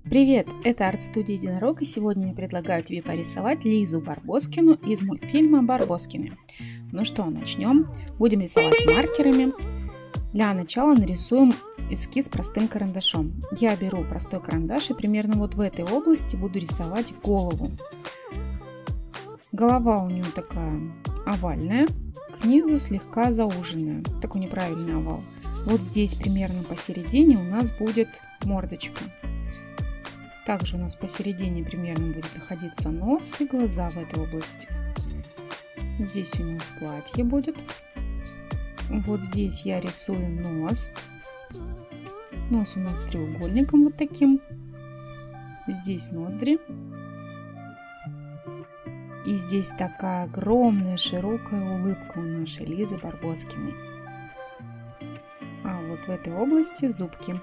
Привет, это арт-студия Единорог, и сегодня я предлагаю тебе порисовать Лизу Барбоскину из мультфильма «Барбоскины». Ну что, начнем. Будем рисовать маркерами. Для начала нарисуем эскиз простым карандашом. Я беру простой карандаш и примерно вот в этой области буду рисовать голову. Голова у нее такая овальная, к низу слегка зауженная, такой неправильный овал. Вот здесь примерно посередине у нас будет мордочка. Также у нас посередине примерно будет находиться нос и глаза в этой области. Здесь у нас платье будет. Вот здесь я рисую нос. Нос у нас треугольником вот таким. Здесь ноздри. И здесь такая огромная широкая улыбка у нашей Лизы Барбоскиной. А вот в этой области зубки.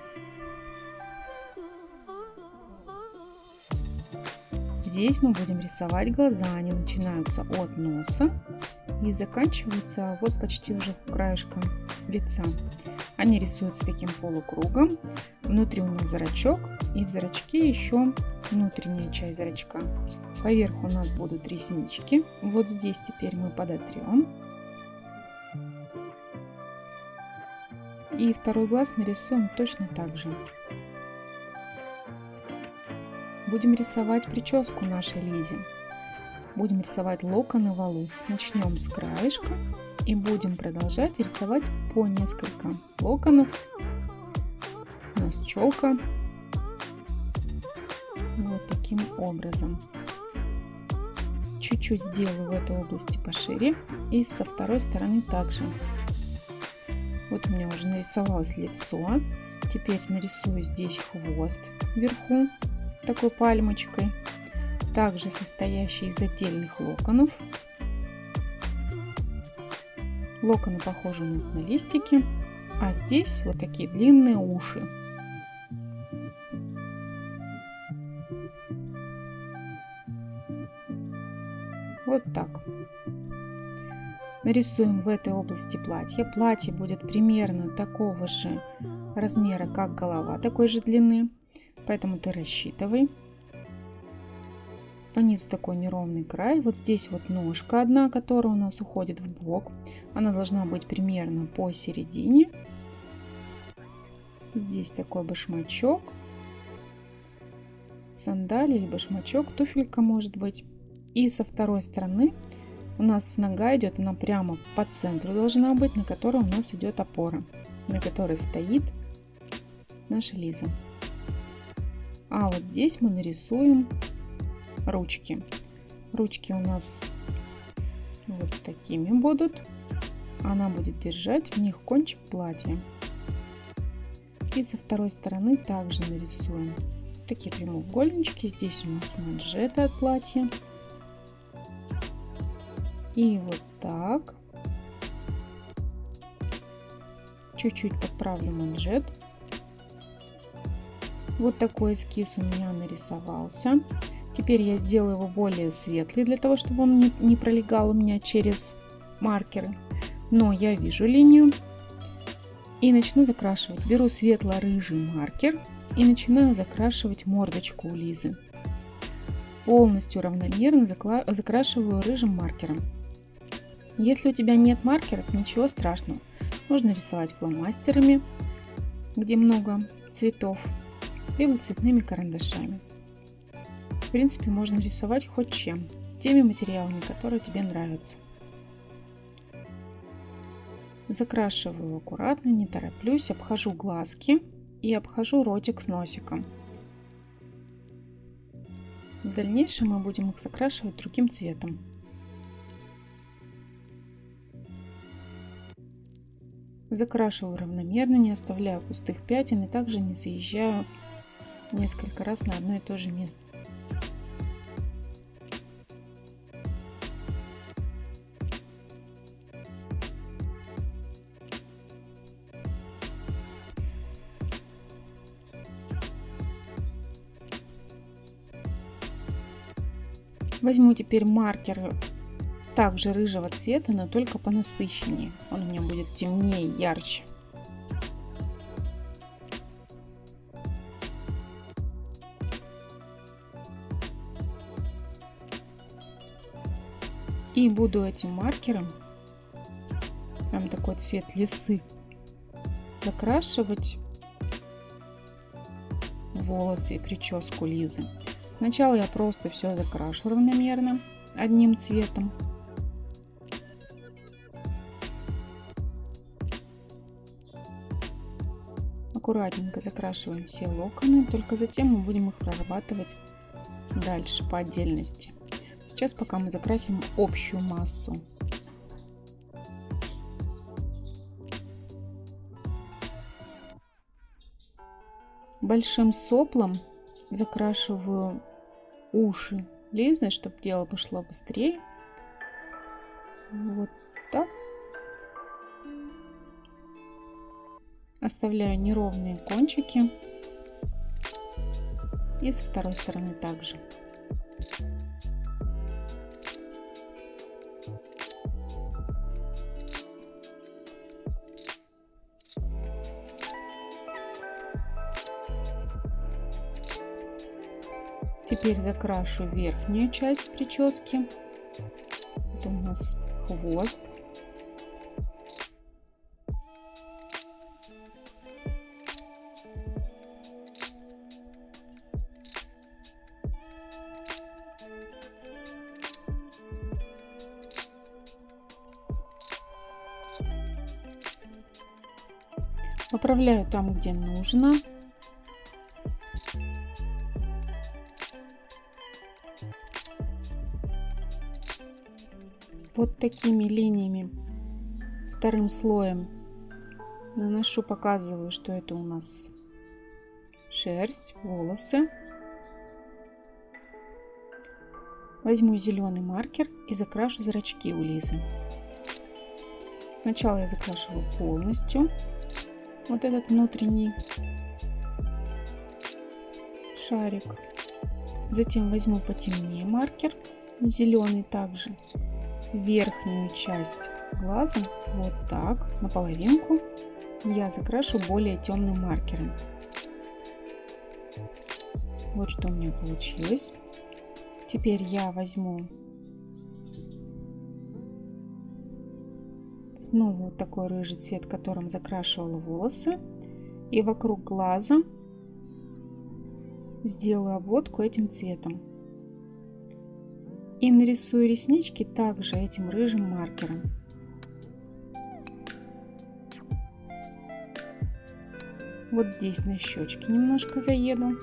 Здесь мы будем рисовать глаза. Они начинаются от носа и заканчиваются вот почти уже краешком лица. Они рисуются таким полукругом. Внутри у нас зрачок, и в зрачке еще внутренняя часть зрачка. Поверху у нас будут реснички. Вот здесь теперь мы подотрем. И второй глаз нарисуем точно так же. Будем рисовать прическу нашей Лизе. Будем рисовать локоны волос. Начнем с краешка и будем продолжать рисовать по несколько локонов. У нас челка. Вот таким образом. Чуть-чуть сделаю в этой области пошире. И со второй стороны также. Вот у меня уже нарисовалось лицо. Теперь нарисую здесь хвост вверху. Такой пальмочкой, также состоящий из отдельных локонов. Локоны похожи у нас на листики, а здесь вот такие длинные уши. Вот так. Нарисуем в этой области платье. Платье будет примерно такого же размера, как голова, такой же длины. Поэтому ты рассчитывай. По низу такой неровный край. Вот здесь вот ножка одна, которая у нас уходит в бок. Она должна быть примерно посередине. Здесь такой башмачок. Сандалия или башмачок, туфелька может быть. И со второй стороны у нас нога идет, она прямо по центру должна быть, на которой у нас идет опора, на которой стоит наша Лиза. А вот здесь мы нарисуем ручки. Ручки у нас вот такими будут. Она будет держать в них кончик платья. И со второй стороны также нарисуем такие прямоугольнички. Здесь у нас манжеты от платья. И вот так. Чуть-чуть подправлю манжет. Вот такой эскиз у меня нарисовался. Теперь я сделаю его более светлый, для того, чтобы он не пролегал у меня через маркеры. Но я вижу линию и начну закрашивать. Беру светло-рыжий маркер и начинаю закрашивать мордочку у Лизы. Полностью равномерно закрашиваю рыжим маркером. Если у тебя нет маркеров, ничего страшного. Можно рисовать фломастерами, где много цветов, либо цветными карандашами. В принципе, можно рисовать хоть чем, теми материалами, которые тебе нравятся. Закрашиваю аккуратно, не тороплюсь, обхожу глазки и обхожу ротик с носиком. В дальнейшем мы будем их закрашивать другим цветом. Закрашиваю равномерно, не оставляю пустых пятен и также не заезжаю несколько раз на одно и то же место. Возьму теперь маркер также рыжего цвета, но только по насыщеннее. Он у меня будет темнее, ярче. И буду этим маркером, прям такой цвет лисы, закрашивать волосы и прическу Лизы. Сначала я просто все закрашу равномерно одним цветом. Аккуратненько закрашиваем все локоны, только затем мы будем их прорабатывать дальше по отдельности. Сейчас пока мы закрасим общую массу. Большим соплом закрашиваю уши Лизы, чтобы дело пошло быстрее. Вот так. Оставляю неровные кончики. И со второй стороны также. Теперь закрашу верхнюю часть прически. Это у нас хвост. Поправляю там, где нужно. Вот такими линиями вторым слоем наношу, показываю, что это у нас шерсть, волосы. Возьму зеленый маркер и закрашу зрачки у Лизы. Сначала я закрашиваю полностью вот этот внутренний шарик. Затем возьму потемнее маркер, зеленый также. Верхнюю часть глаза вот так, наполовинку, я закрашу более темным маркером. Вот что у меня получилось. Теперь я возьму снова вот такой рыжий цвет, которым закрашивала волосы, и вокруг глаза сделаю обводку этим цветом. И нарисую реснички также этим рыжим маркером. Вот здесь на щечки немножко заеду.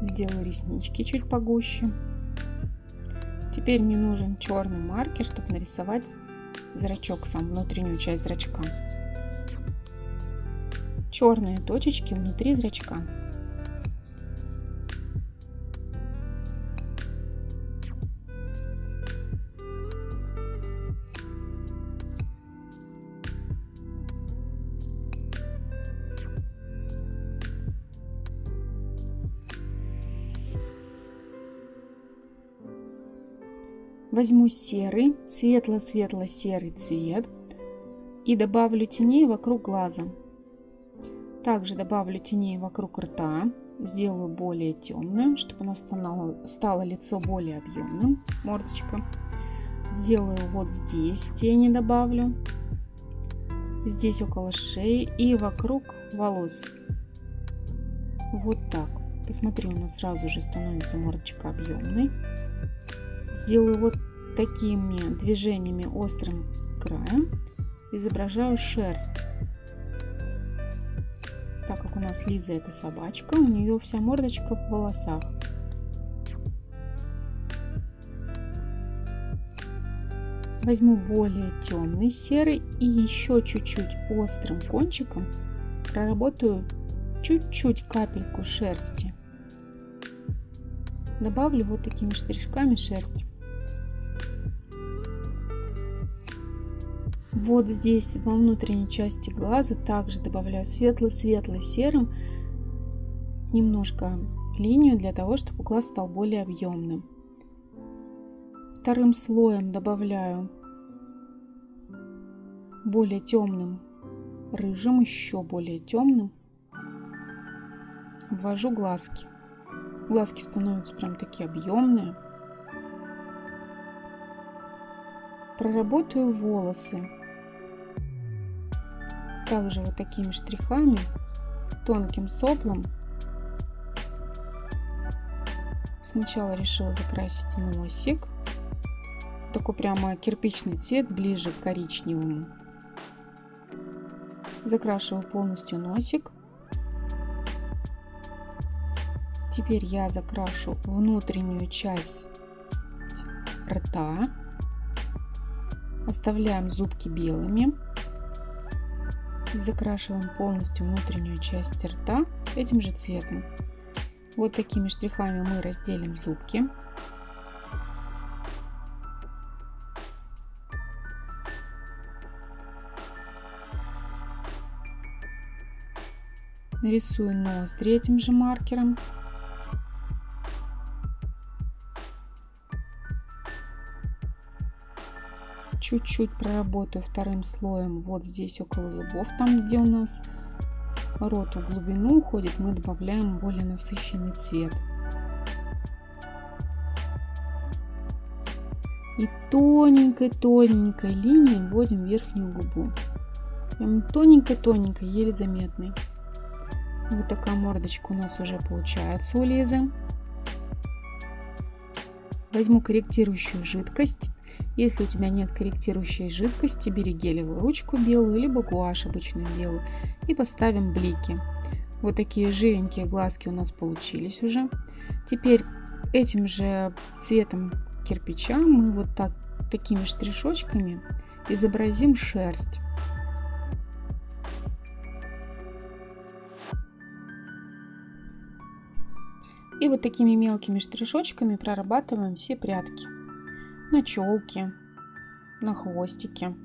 Сделаю реснички чуть погуще. Теперь мне нужен черный маркер, чтобы нарисовать зрачок, сам внутреннюю часть зрачка. Черные точечки внутри зрачка. Возьму серый, светло-светло-серый цвет и добавлю теней вокруг глаза. Также добавлю теней вокруг рта, сделаю более темным, чтобы она стало лицо более объемным, мордочка. Сделаю вот здесь тени, добавлю, здесь около шеи и вокруг волос. Вот так. Посмотри, у нас сразу же становится мордочка объемной. Сделаю вот такими движениями острым краем, изображаю шерсть. Так как у нас Лиза это собачка, у нее вся мордочка в волосах. Возьму более темный серый и еще чуть-чуть острым кончиком проработаю чуть-чуть капельку шерсти. Добавлю вот такими штришками шерсть. Вот здесь во внутренней части глаза также добавляю светло-светло-серым немножко линию для того, чтобы глаз стал более объемным. Вторым слоем добавляю более темным рыжим, еще более темным. Обвожу глазки. Глазки становятся прям такие объемные. Проработаю волосы. Также вот такими штрихами, тонким соплом. Сначала решила закрасить носик. Такой прямо кирпичный цвет, ближе к коричневому. Закрашиваю полностью носик. Теперь я закрашу внутреннюю часть рта. Оставляем зубки белыми. Закрашиваем полностью внутреннюю часть рта этим же цветом. Вот такими штрихами мы разделим зубки. Нарисую ноздри этим же маркером. Чуть-чуть проработаю вторым слоем вот здесь около зубов, там где у нас рот в глубину уходит, мы добавляем более насыщенный цвет. И тоненькой-тоненькой линией вводим верхнюю губу. Прям тоненькой-тоненькой, еле заметной. Вот такая мордочка у нас уже получается у Лизы. Возьму корректирующую жидкость. Если у тебя нет корректирующей жидкости, бери гелевую ручку белую, либо гуашь обычную белую и поставим блики. Вот такие живенькие глазки у нас получились уже. Теперь этим же цветом кирпича мы вот такими штришочками изобразим шерсть. И вот такими мелкими штришочками прорабатываем все прядки. На челке, на хвостике.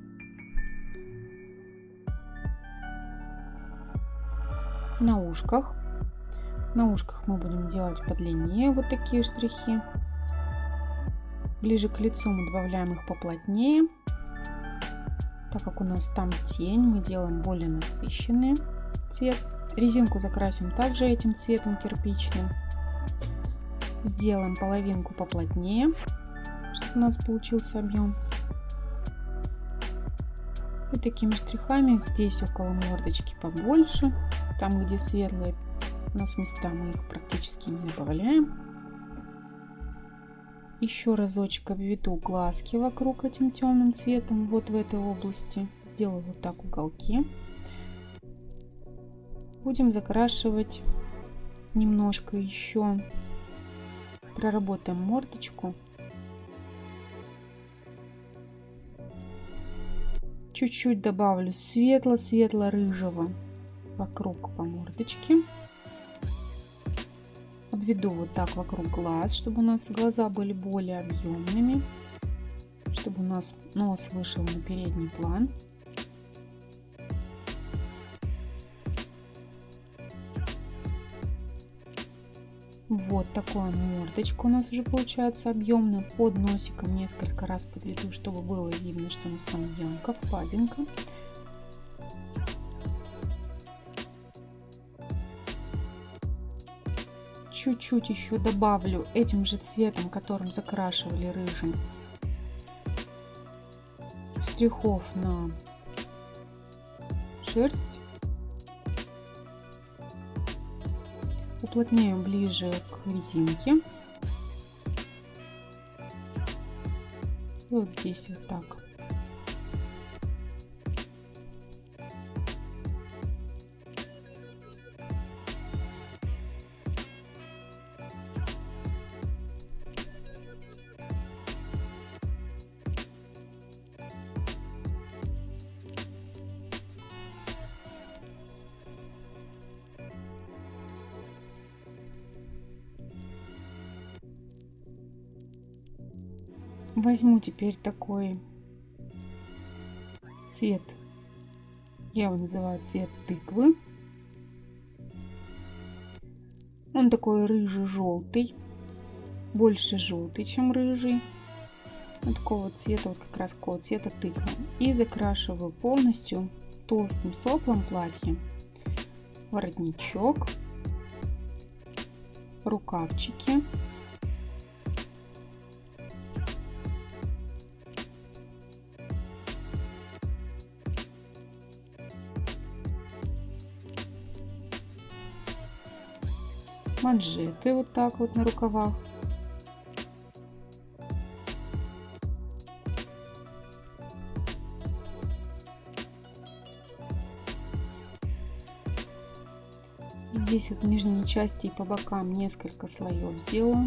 На ушках. На ушках мы будем делать подлиннее вот такие штрихи. Ближе к лицу мы добавляем их поплотнее. Так как у нас там тень, мы делаем более насыщенный цвет. Резинку закрасим также этим цветом кирпичным. Сделаем половинку поплотнее, чтобы у нас получился объем. И такими штрихами здесь около мордочки побольше. Там, где светлые у нас места, мы их практически не добавляем. Еще разочек обведу глазки вокруг этим темным цветом, вот в этой области. Сделаю вот так уголки. Будем закрашивать немножко еще. Проработаем мордочку. Чуть-чуть добавлю светло-светло-рыжего вокруг по мордочке. Обведу вот так вокруг глаз, чтобы у нас глаза были более объемными, чтобы у нас нос вышел на передний план. Вот такая мордочка у нас уже получается объемная. Под носиком несколько раз подведу, чтобы было видно, что у нас там ямка, впадинка. Чуть-чуть еще добавлю этим же цветом, которым закрашивали рыжим, штрихов на шерсть. Уплотняю ближе к резинке. И вот здесь вот так. Возьму теперь такой цвет, я его называю цвет тыквы. Он такой рыжий-желтый, больше желтый, чем рыжий. Вот такого цвета, вот как раз такого цвета тыква. И закрашиваю полностью толстым соплом платье, воротничок, рукавчики, манжеты вот так вот на рукавах. Здесь вот в нижней части и по бокам несколько слоев сделаю.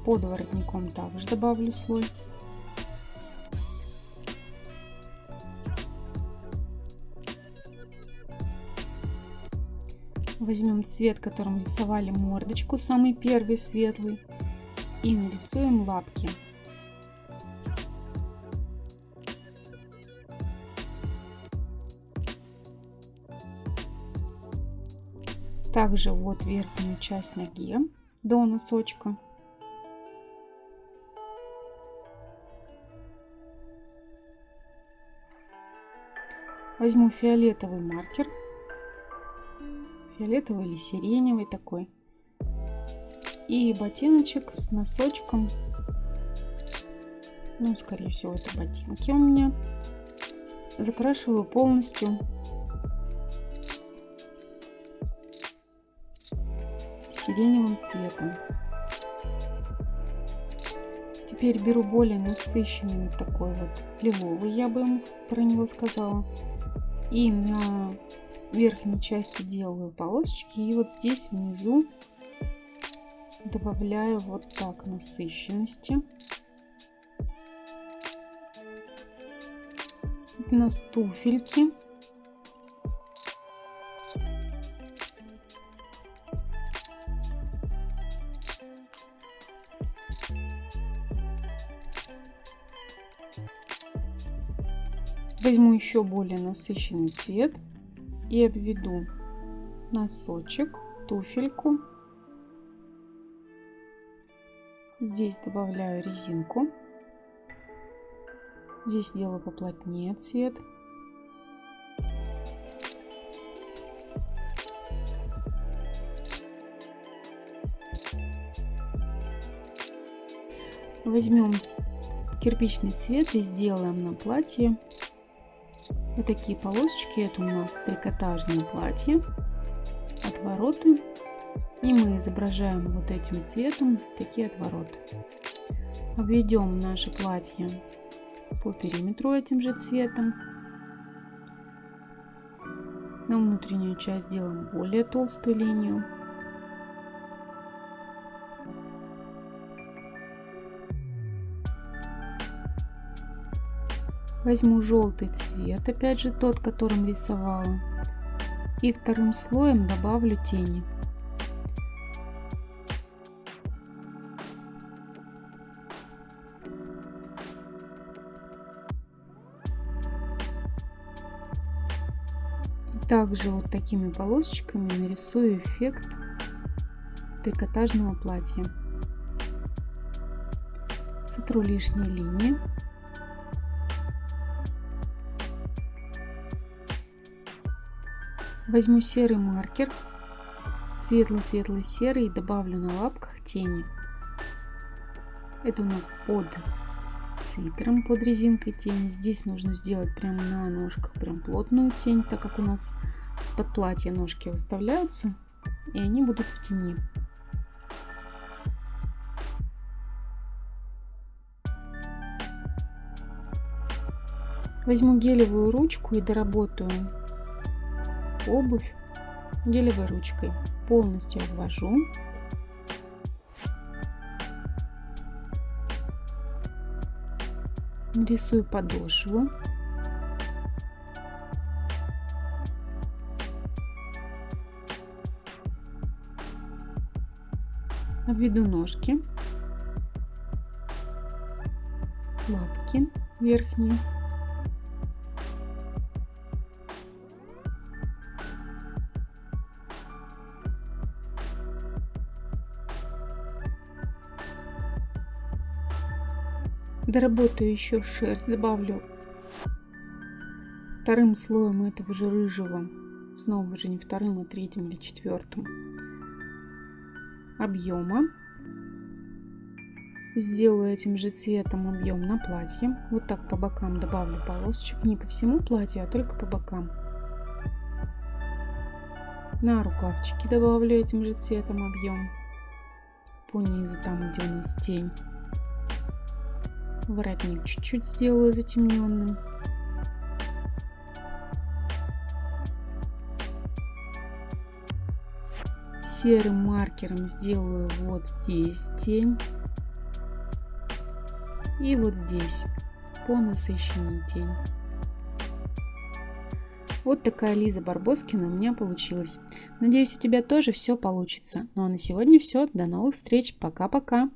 Под воротником также добавлю слой. Возьмем цвет, которым рисовали мордочку, самый первый светлый, и нарисуем лапки. Также вот верхнюю часть ноги до носочка. Возьму фиолетовый маркер, фиолетовый или сиреневый такой, и ботиночек с носочком, ну скорее всего это ботинки у меня, закрашиваю полностью сиреневым цветом. Теперь беру более насыщенный такой вот лиловый, я бы ему про него сказала, и на верхней части делаю полосочки, и вот здесь внизу добавляю вот так насыщенности. У нас туфельки. Возьму еще более насыщенный цвет и обведу носочек, туфельку. Здесь добавляю резинку. Здесь делаю поплотнее цвет. Возьмем кирпичный цвет и сделаем на платье вот такие полосочки. Это у нас трикотажное платье, отвороты, и мы изображаем вот этим цветом такие отвороты. Обведем наше платье по периметру этим же цветом. На внутреннюю часть делаем более толстую линию. Возьму желтый цвет, опять же тот, которым рисовала, и вторым слоем добавлю тени. И также вот такими полосочками нарисую эффект трикотажного платья. Сотру лишние линии. Возьму серый маркер, светло-светлый серый, и добавлю на лапках тени. Это у нас под свитером, под резинкой тени. Здесь нужно сделать прямо на ножках прям плотную тень, так как у нас из-под платья ножки выставляются, и они будут в тени. Возьму гелевую ручку и доработаю обувь гелевой ручкой. Полностью обвожу. Рисую подошву. Обведу ножки, лапки верхние. Доработаю еще шерсть, добавлю вторым слоем этого же рыжего, снова уже не вторым, а третьим или четвертым, объема. Сделаю этим же цветом объем на платье. Вот так по бокам добавлю полосочек. Не по всему платью, а только по бокам. На рукавчики добавлю этим же цветом объем. По низу, там где у нас тень. Воротник чуть-чуть сделаю затемненным. Серым маркером сделаю вот здесь тень. И вот здесь по насыщенной тень. Вот такая Лиза Барбоскина у меня получилась. Надеюсь, у тебя тоже все получится. Ну а на сегодня все. До новых встреч. Пока-пока.